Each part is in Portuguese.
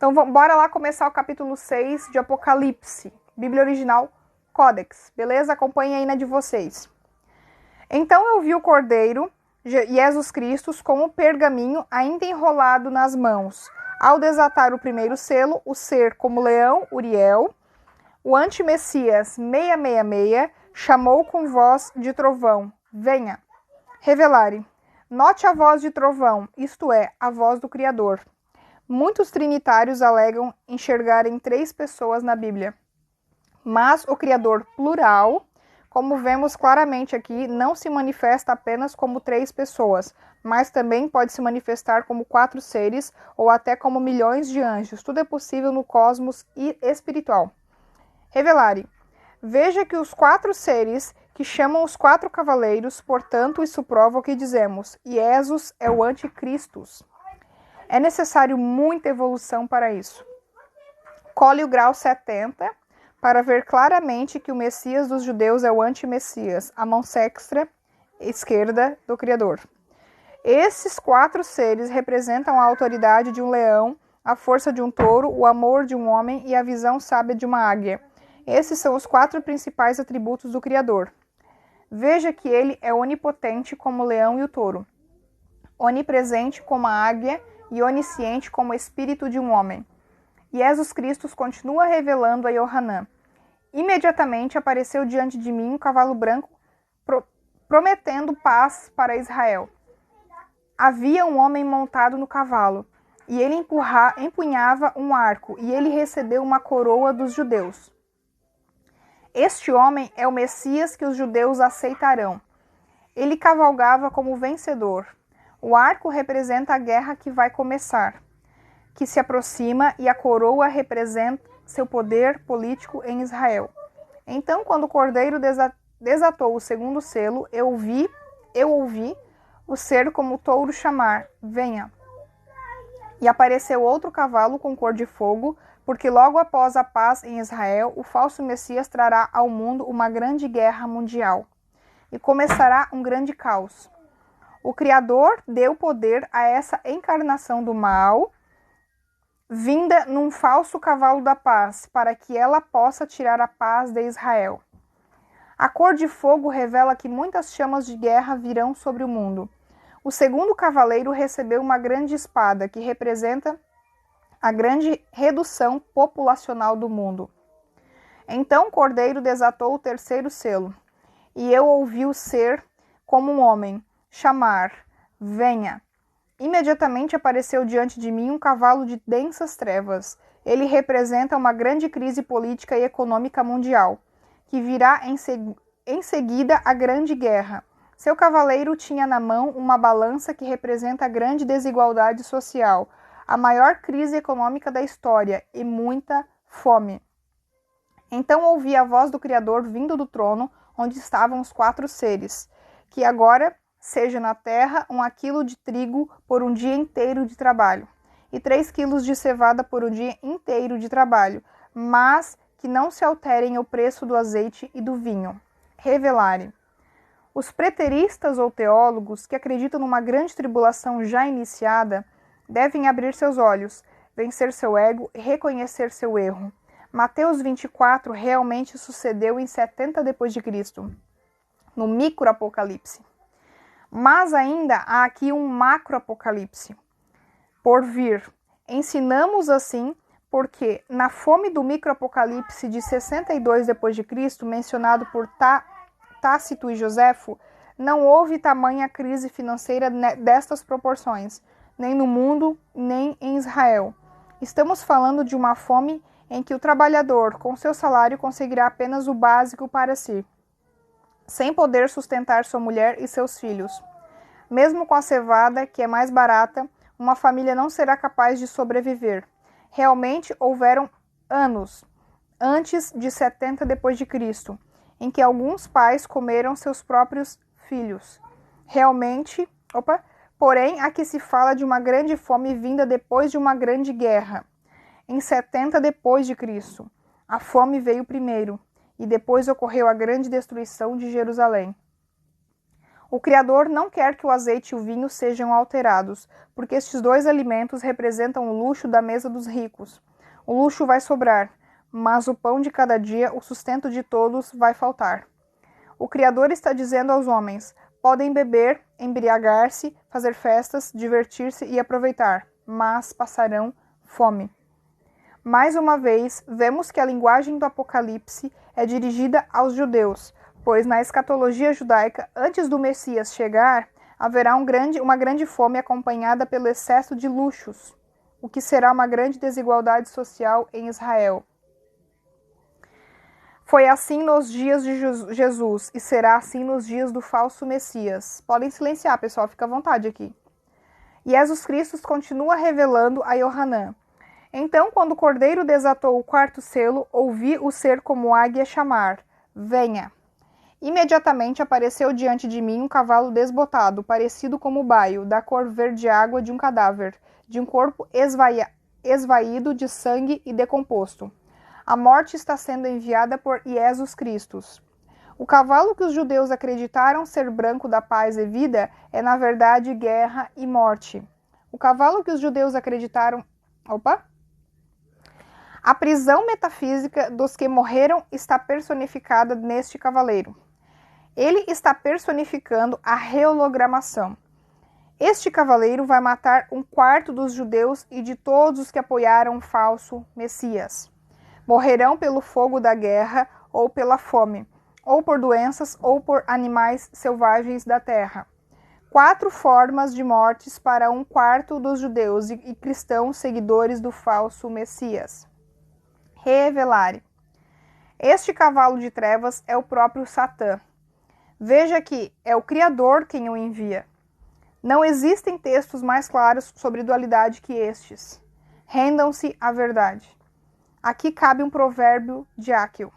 Então, bora lá começar o capítulo 6 de Apocalipse. Bíblia original, Codex. Beleza? Acompanhem aí na de vocês. Então eu vi o Cordeiro, Jesus Cristo, com o pergaminho ainda enrolado nas mãos. Ao desatar o primeiro selo, o ser como leão, Uriel, o anti-Messias 666, chamou com voz de trovão: venha. Revelare. Note a voz de trovão, isto é, a voz do Criador. Muitos trinitários alegam enxergarem 3 pessoas na Bíblia. Mas o Criador plural, como vemos claramente aqui, não se manifesta apenas como 3 pessoas, mas também pode se manifestar como 4 seres ou até como milhões de anjos. Tudo é possível no cosmos espiritual. Revelare. Veja que os 4 seres que chamam os 4 cavaleiros, portanto, isso prova o que dizemos: Jesus é o anticristo. É necessário muita evolução para isso. Cole o grau 70 para ver claramente que o Messias dos judeus é o anti-Messias, a mão esquerda do Criador. Esses 4 seres representam a autoridade de um leão, a força de um touro, o amor de um homem e a visão sábia de uma águia. Esses são os 4 principais atributos do Criador. Veja que ele é onipotente como o leão e o touro, onipresente como a águia e onisciente como o espírito de um homem. Jesus Cristo continua revelando a Yohanan. Imediatamente apareceu diante de mim um cavalo branco, prometendo paz para Israel. Havia um homem montado no cavalo, e ele empunhava um arco, e ele recebeu uma coroa dos judeus. Este homem é o Messias que os judeus aceitarão. Ele cavalgava como vencedor. O arco representa a guerra que vai começar, que se aproxima, e a coroa representa seu poder político em Israel. Então, quando o Cordeiro desatou o segundo selo, eu ouvi o ser como o touro chamar: venha. E apareceu outro cavalo com cor de fogo, porque logo após a paz em Israel, o falso Messias trará ao mundo uma grande guerra mundial. E começará um grande caos. O Criador deu poder a essa encarnação do mal, vinda num falso cavalo da paz, para que ela possa tirar a paz de Israel. A cor de fogo revela que muitas chamas de guerra virão sobre o mundo. O segundo cavaleiro recebeu uma grande espada, que representa a grande redução populacional do mundo. Então o Cordeiro desatou o terceiro selo, e eu ouvi o ser como um homem chamar: venha. Imediatamente apareceu diante de mim um cavalo de densas trevas. Ele representa uma grande crise política e econômica mundial, que virá em seguida a grande guerra. Seu cavaleiro tinha na mão uma balança que representa a grande desigualdade social, a maior crise econômica da história e muita fome. Então ouvi a voz do Criador vindo do trono, onde estavam os 4 seres: que agora seja na terra 1 quilo de trigo por um dia inteiro de trabalho, e 3 quilos de cevada por um dia inteiro de trabalho, mas que não se alterem o preço do azeite e do vinho. Revelare. Os preteristas ou teólogos que acreditam numa grande tribulação já iniciada devem abrir seus olhos, vencer seu ego e reconhecer seu erro. Mateus 24 realmente sucedeu em 70 d.C., no micro-apocalipse. Mas ainda há aqui um macro-apocalipse por vir. Ensinamos assim porque na fome do micro-apocalipse de 62 d.C., mencionado por Tácito e Joséfo, não houve tamanha crise financeira destas proporções, nem no mundo, nem em Israel. Estamos falando de uma fome em que o trabalhador, com seu salário, conseguirá apenas o básico para si, sem poder sustentar sua mulher e seus filhos. Mesmo com a cevada, que é mais barata, uma família não será capaz de sobreviver. Realmente houveram anos, antes de 70 d.C., em que alguns pais comeram seus próprios filhos. Porém, aqui se fala de uma grande fome vinda depois de uma grande guerra. Em 70 d.C., a fome veio primeiro, e depois ocorreu a grande destruição de Jerusalém. O Criador não quer que o azeite e o vinho sejam alterados, porque estes dois alimentos representam o luxo da mesa dos ricos. O luxo vai sobrar, mas o pão de cada dia, o sustento de todos, vai faltar. O Criador está dizendo aos homens: podem beber, embriagar-se, fazer festas, divertir-se e aproveitar, mas passarão fome. Mais uma vez, vemos que a linguagem do Apocalipse é dirigida aos judeus, pois na escatologia judaica, antes do Messias chegar, haverá uma grande fome acompanhada pelo excesso de luxos, o que será uma grande desigualdade social em Israel. Foi assim nos dias de Jesus e será assim nos dias do falso Messias. Podem silenciar, pessoal, fica à vontade aqui. E Jesus Cristo continua revelando a Yohanan. Então, quando o cordeiro desatou o quarto selo, ouvi o ser como águia chamar: venha! Imediatamente apareceu diante de mim um cavalo desbotado, parecido como o baio, da cor verde água de um cadáver, de um corpo esvaído de sangue e decomposto. A morte está sendo enviada por Jesus Cristo. O cavalo que os judeus acreditaram ser branco da paz e vida é, na verdade, guerra e morte. O cavalo que os judeus acreditaram... A prisão metafísica dos que morreram está personificada neste cavaleiro. Ele está personificando a reologramação. Este cavaleiro vai matar um quarto dos judeus e de todos os que apoiaram o falso Messias. Morrerão pelo fogo da guerra, ou pela fome, ou por doenças, ou por animais selvagens da terra. 4 formas de mortes para um quarto dos judeus e cristãos seguidores do falso Messias. Revelare. Este cavalo de trevas é o próprio Satã. Veja que é o Criador quem o envia. Não existem textos mais claros sobre dualidade que estes. Rendam-se à verdade. Aqui cabe um provérbio de Áquil.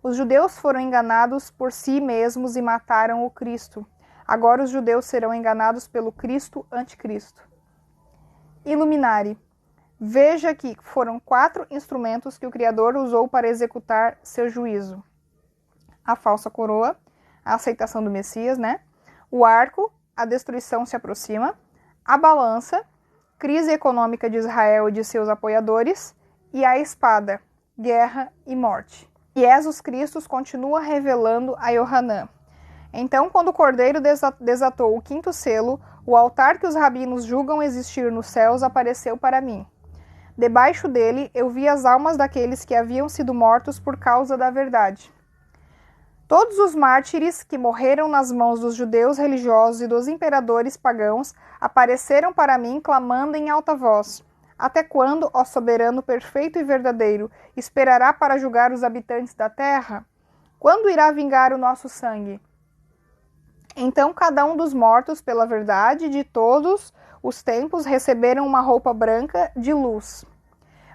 Os judeus foram enganados por si mesmos e mataram o Cristo. Agora os judeus serão enganados pelo Cristo anticristo. Iluminare. Veja que foram 4 instrumentos que o Criador usou para executar seu juízo. A falsa coroa, a aceitação do Messias, O arco, a destruição se aproxima. A balança, crise econômica de Israel e de seus apoiadores. E a espada, guerra e morte. E Jesus Cristo continua revelando a Yohanan. Então, quando o cordeiro desatou o 5º selo, o altar que os rabinos julgam existir nos céus apareceu para mim. Debaixo dele, eu vi as almas daqueles que haviam sido mortos por causa da verdade. Todos os mártires que morreram nas mãos dos judeus religiosos e dos imperadores pagãos apareceram para mim clamando em alta voz: até quando, ó soberano perfeito e verdadeiro, esperará para julgar os habitantes da terra? Quando irá vingar o nosso sangue? Então cada um dos mortos pela verdade de todos os tempos receberam uma roupa branca de luz.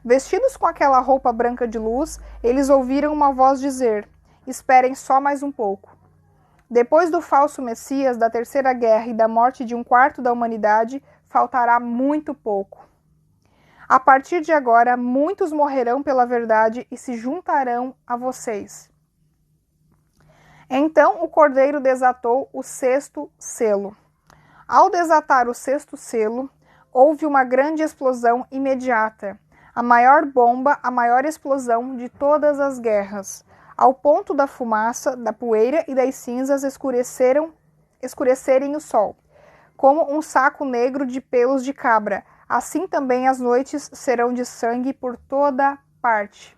Vestidos com aquela roupa branca de luz, eles ouviram uma voz dizer: esperem só mais um pouco. Depois do falso Messias, da terceira guerra e da morte de um quarto da humanidade, faltará muito pouco. A partir de agora, muitos morrerão pela verdade e se juntarão a vocês. Então o cordeiro desatou o 6º selo. Ao desatar o 6º selo, houve uma grande explosão imediata. A maior bomba, a maior explosão de todas as guerras, ao ponto da fumaça, da poeira e das cinzas escurecerem o sol, como um saco negro de pelos de cabra. Assim também as noites serão de sangue por toda parte.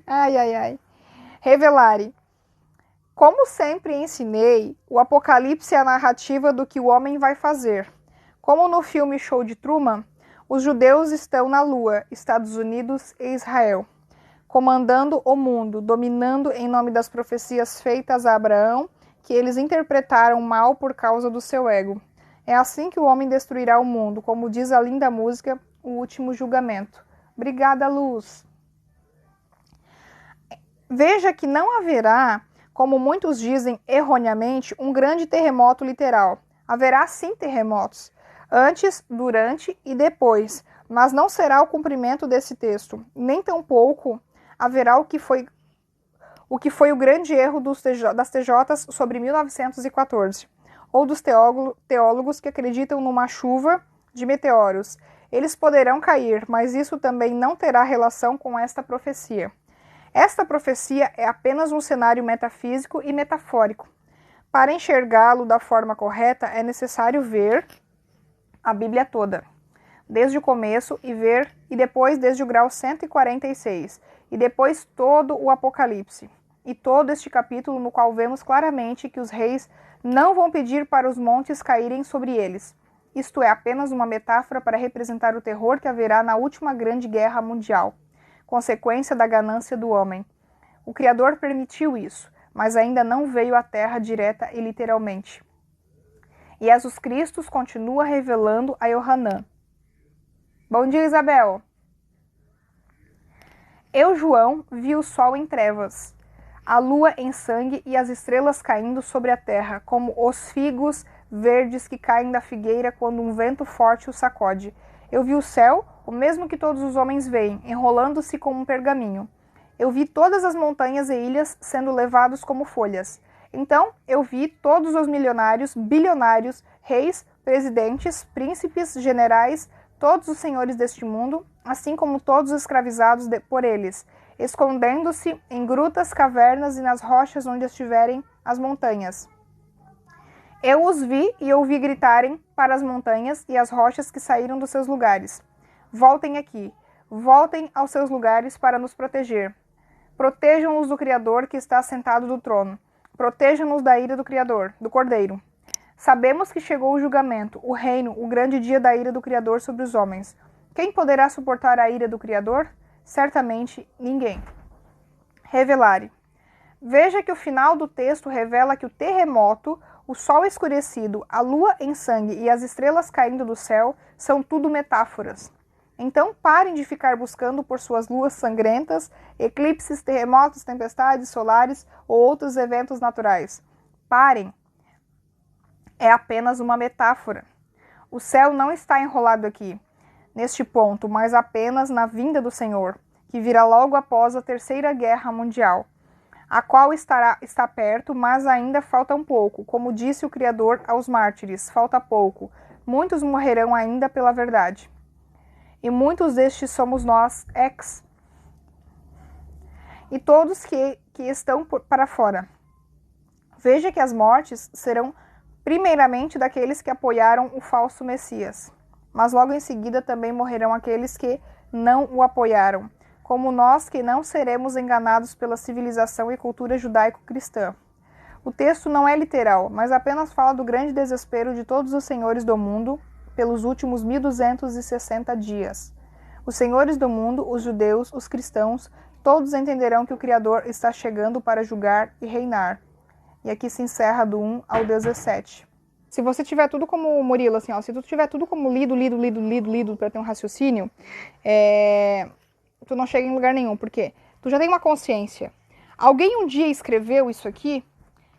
Ai, ai, ai. Revelare. Como sempre ensinei, o Apocalipse é a narrativa do que o homem vai fazer. Como no filme Show de Truman, os judeus estão na Lua, Estados Unidos e Israel, comandando o mundo, dominando em nome das profecias feitas a Abraão, que eles interpretaram mal por causa do seu ego. É assim que o homem destruirá o mundo, como diz a linda música, O Último Julgamento. Obrigada, Luz. Veja que não haverá, como muitos dizem erroneamente, um grande terremoto literal. Haverá sim terremotos, antes, durante e depois, mas não será o cumprimento desse texto, nem tampouco haverá o o que foi o grande erro das TJs sobre 1914, ou dos teólogos que acreditam numa chuva de meteoros. Eles poderão cair, mas isso também não terá relação com esta profecia. Esta profecia é apenas um cenário metafísico e metafórico. Para enxergá-lo da forma correta, é necessário ver a Bíblia toda, desde o começo, e depois desde o grau 146, e depois todo o Apocalipse, e todo este capítulo no qual vemos claramente que os reis não vão pedir para os montes caírem sobre eles. Isto é apenas uma metáfora para representar o terror que haverá na última grande guerra mundial, consequência da ganância do homem. O Criador permitiu isso, mas ainda não veio à Terra direta e literalmente. E Jesus Cristo continua revelando a Yohanan. Bom dia, Isabel! Eu, João, vi o sol em trevas, a lua em sangue e as estrelas caindo sobre a terra, como os figos verdes que caem da figueira quando um vento forte o sacode. Eu vi o céu, o mesmo que todos os homens veem, enrolando-se como um pergaminho. Eu vi todas as montanhas e ilhas sendo levados como folhas. Então eu vi todos os milionários, bilionários, reis, presidentes, príncipes, generais, todos os senhores deste mundo, assim como todos os escravizados por eles, escondendo-se em grutas, cavernas e nas rochas onde estiverem as montanhas. Eu os vi e ouvi gritarem para as montanhas e as rochas que saíram dos seus lugares. Voltem aqui, voltem aos seus lugares para nos proteger. Protejam-nos do Criador que está sentado do trono. Protejam-nos da ira do Criador, do Cordeiro. Sabemos que chegou o julgamento, o reino, o grande dia da ira do Criador sobre os homens. Quem poderá suportar a ira do Criador? Certamente ninguém. Revelare. Veja que o final do texto revela que o terremoto, o sol escurecido, a lua em sangue e as estrelas caindo do céu são tudo metáforas. Então parem de ficar buscando por suas luas sangrentas, eclipses, terremotos, tempestades solares ou outros eventos naturais. Parem. É apenas uma metáfora. O céu não está enrolado aqui, neste ponto, mas apenas na vinda do Senhor, que virá logo após a Terceira Guerra Mundial, a qual está perto, mas ainda falta um pouco. Como disse o Criador aos mártires, falta pouco. Muitos morrerão ainda pela verdade. E muitos destes somos nós, e todos que estão para fora. Veja que as mortes serão primeiramente daqueles que apoiaram o falso Messias, mas logo em seguida também morrerão aqueles que não o apoiaram, como nós que não seremos enganados pela civilização e cultura judaico-cristã. O texto não é literal, mas apenas fala do grande desespero de todos os senhores do mundo pelos últimos 1260 dias. Os senhores do mundo, os judeus, os cristãos, todos entenderão que o Criador está chegando para julgar e reinar. E aqui se encerra do 1 ao 17. Se você tiver tudo como o Murilo, assim, ó, se tu tiver tudo como lido para ter um raciocínio, tu não chega em lugar nenhum, porque tu já tem uma consciência. Alguém um dia escreveu isso aqui,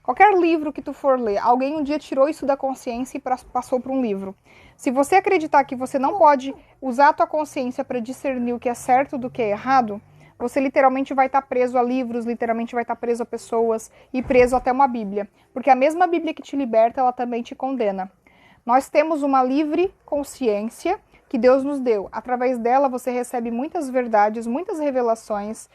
qualquer livro que tu for ler, alguém um dia tirou isso da consciência e passou para um livro. Se você acreditar que você não pode usar a tua consciência para discernir o que é certo do que é errado, você literalmente vai estar preso a livros, literalmente vai estar preso a pessoas e preso até uma Bíblia. Porque a mesma Bíblia que te liberta, ela também te condena. Nós temos uma livre consciência que Deus nos deu. Através dela você recebe muitas verdades, muitas revelações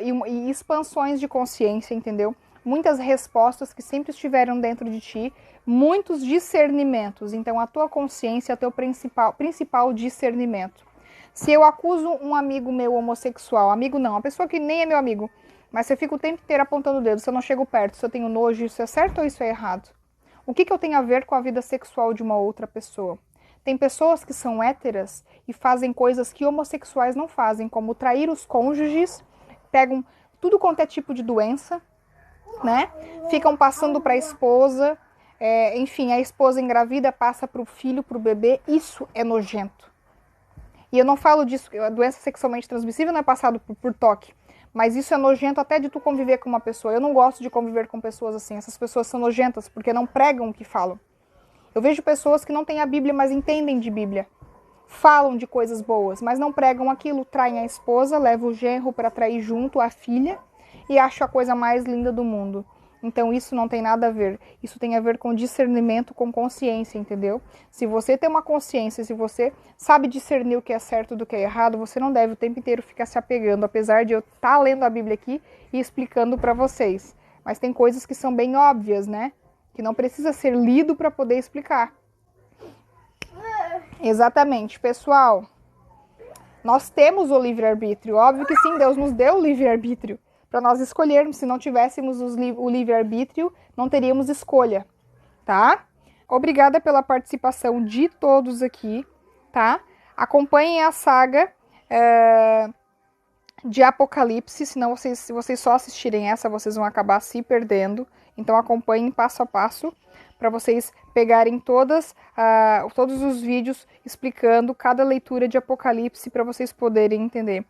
e expansões de consciência, entendeu? Muitas respostas que sempre estiveram dentro de ti, muitos discernimentos. Então a tua consciência é o teu principal discernimento. Se eu acuso um amigo meu homossexual, amigo não, uma pessoa que nem é meu amigo, mas se eu fico o tempo inteiro apontando o dedo, se eu não chego perto, se eu tenho nojo, isso é certo ou isso é errado? O que eu tenho a ver com a vida sexual de uma outra pessoa? Tem pessoas que são héteras e fazem coisas que homossexuais não fazem, como trair os cônjuges, pegam tudo quanto é tipo de doença, né? Ficam passando para a esposa, enfim, a esposa engravida passa para o filho, para o bebê, isso é nojento. E eu não falo disso, a doença sexualmente transmissível não é passado por toque, mas isso é nojento até de tu conviver com uma pessoa. Eu não gosto de conviver com pessoas assim, essas pessoas são nojentas porque não pregam o que falam. Eu vejo pessoas que não têm a Bíblia, mas entendem de Bíblia. Falam de coisas boas, mas não pregam aquilo, traem a esposa, levam o genro para trair junto a filha e acho a coisa mais linda do mundo. Então isso não tem nada a ver. Isso tem a ver com discernimento, com consciência, entendeu? Se você tem uma consciência, se você sabe discernir o que é certo do que é errado, você não deve o tempo inteiro ficar se apegando, apesar de eu estar lendo a Bíblia aqui e explicando para vocês. Mas tem coisas que são bem óbvias, né? Que não precisa ser lido para poder explicar. Exatamente, pessoal. Nós temos o livre-arbítrio. Óbvio que sim, Deus nos deu o livre-arbítrio para nós escolhermos. Se não tivéssemos o livre-arbítrio, não teríamos escolha, tá? Obrigada pela participação de todos aqui, tá? Acompanhem a saga de Apocalipse, senão se vocês só assistirem essa, vocês vão acabar se perdendo. Então acompanhem passo a passo para vocês pegarem todos os vídeos explicando cada leitura de Apocalipse para vocês poderem entender.